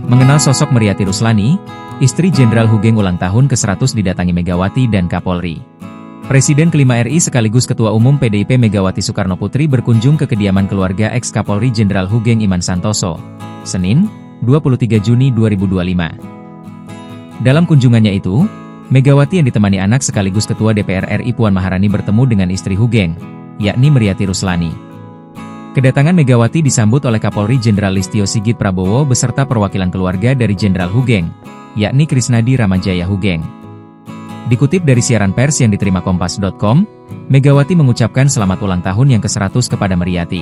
Mengenal sosok Meriati Ruslani, istri Jenderal Hugeng ulang tahun ke-100 didatangi Megawati dan Kapolri. Presiden kelima RI sekaligus Ketua Umum PDIP Megawati Soekarnoputri berkunjung ke kediaman keluarga ex-Kapolri Jenderal Hugeng Iman Santoso, Senin, 23 Juni 2025. Dalam kunjungannya itu, Megawati yang ditemani anak sekaligus Ketua DPR RI Puan Maharani bertemu dengan istri Hugeng, yakni Meriati Ruslani. Kedatangan Megawati disambut oleh Kapolri Jenderal Listio Sigit Prabowo beserta perwakilan keluarga dari Jenderal Hugeng, yakni Krisnadi Ramajaya Hugeng. Dikutip dari siaran pers yang diterima Kompas.com, Megawati mengucapkan selamat ulang tahun yang ke-100 kepada Meriati.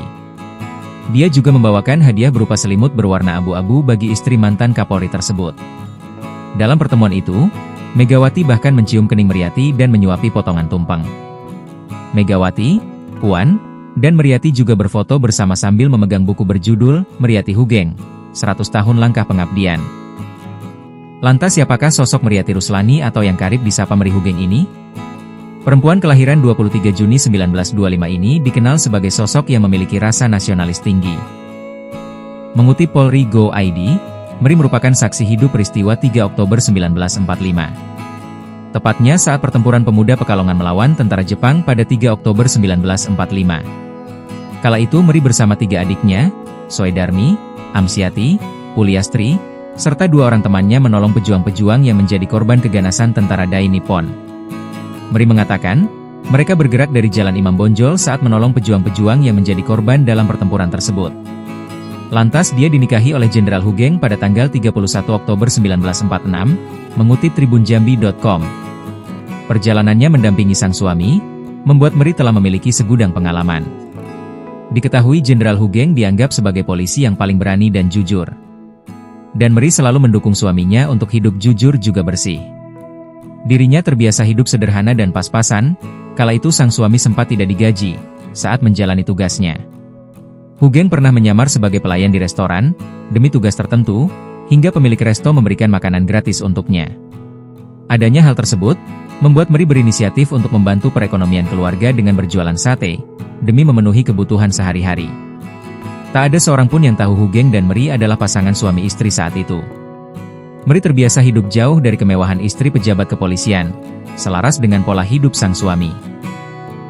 Dia juga membawakan hadiah berupa selimut berwarna abu-abu bagi istri mantan Kapolri tersebut. Dalam pertemuan itu, Megawati bahkan mencium kening Meriati dan menyuapi potongan tumpeng. Megawati, Puan, dan Meriati juga berfoto bersama sambil memegang buku berjudul Meriati Hugeng, 100 Tahun Langkah Pengabdian. Lantas siapakah sosok Meriati Ruslani atau yang karib disapa Meri Hugeng ini? Perempuan kelahiran 23 Juni 1925 ini dikenal sebagai sosok yang memiliki rasa nasionalis tinggi. Mengutip Polri Go.id, Meri merupakan saksi hidup peristiwa 3 Oktober 1945. Tepatnya saat pertempuran pemuda Pekalongan melawan tentara Jepang pada 3 Oktober 1945. Kala itu Meri bersama 3 adiknya, Soedarmi, Amsiati, Puliastri, serta 2 orang temannya menolong pejuang-pejuang yang menjadi korban keganasan tentara Dai Nippon. Meri mengatakan, mereka bergerak dari Jalan Imam Bonjol saat menolong pejuang-pejuang yang menjadi korban dalam pertempuran tersebut. Lantas dia dinikahi oleh Jenderal Hugeng pada tanggal 31 Oktober 1946, mengutip tribunjambi.com. Perjalanannya mendampingi sang suami, membuat Meri telah memiliki segudang pengalaman. Diketahui Jenderal Hugeng dianggap sebagai polisi yang paling berani dan jujur. Dan Meri selalu mendukung suaminya untuk hidup jujur juga bersih. Dirinya terbiasa hidup sederhana dan pas-pasan, kala itu sang suami sempat tidak digaji saat menjalani tugasnya. Hugeng pernah menyamar sebagai pelayan di restoran, demi tugas tertentu, hingga pemilik resto memberikan makanan gratis untuknya. Adanya hal tersebut, membuat Meri berinisiatif untuk membantu perekonomian keluarga dengan berjualan sate, demi memenuhi kebutuhan sehari-hari. Tak ada seorang pun yang tahu Hugeng dan Meri adalah pasangan suami istri saat itu. Meri terbiasa hidup jauh dari kemewahan istri pejabat kepolisian, selaras dengan pola hidup sang suami.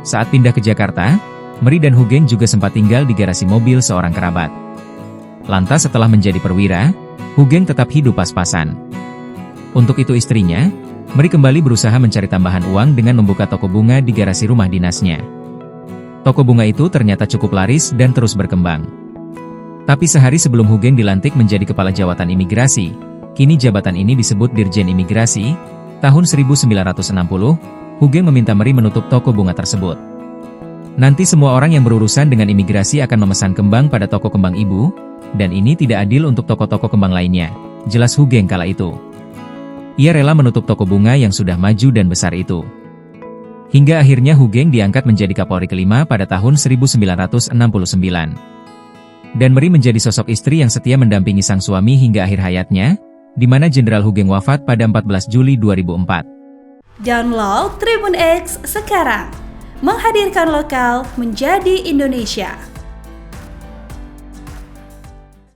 Saat pindah ke Jakarta, Meri dan Hugeng juga sempat tinggal di garasi mobil seorang kerabat. Lantas setelah menjadi perwira, Hugeng tetap hidup pas-pasan. Untuk itu istrinya, Meri kembali berusaha mencari tambahan uang dengan membuka toko bunga di garasi rumah dinasnya. Toko bunga itu ternyata cukup laris dan terus berkembang. Tapi sehari sebelum Hugeng dilantik menjadi Kepala Jawatan Imigrasi, kini jabatan ini disebut Dirjen Imigrasi, tahun 1960, Hugeng meminta Meri menutup toko bunga tersebut. Nanti semua orang yang berurusan dengan imigrasi akan memesan kembang pada toko kembang ibu, dan ini tidak adil untuk toko-toko kembang lainnya, jelas Hugeng kala itu. Ia rela menutup toko bunga yang sudah maju dan besar itu. Hingga akhirnya Hugeng diangkat menjadi Kapolri kelima pada tahun 1969. Dan Meri menjadi sosok istri yang setia mendampingi sang suami hingga akhir hayatnya, di mana Jenderal Hugeng wafat pada 14 Juli 2004. Download Tribun X sekarang, menghadirkan lokal menjadi Indonesia.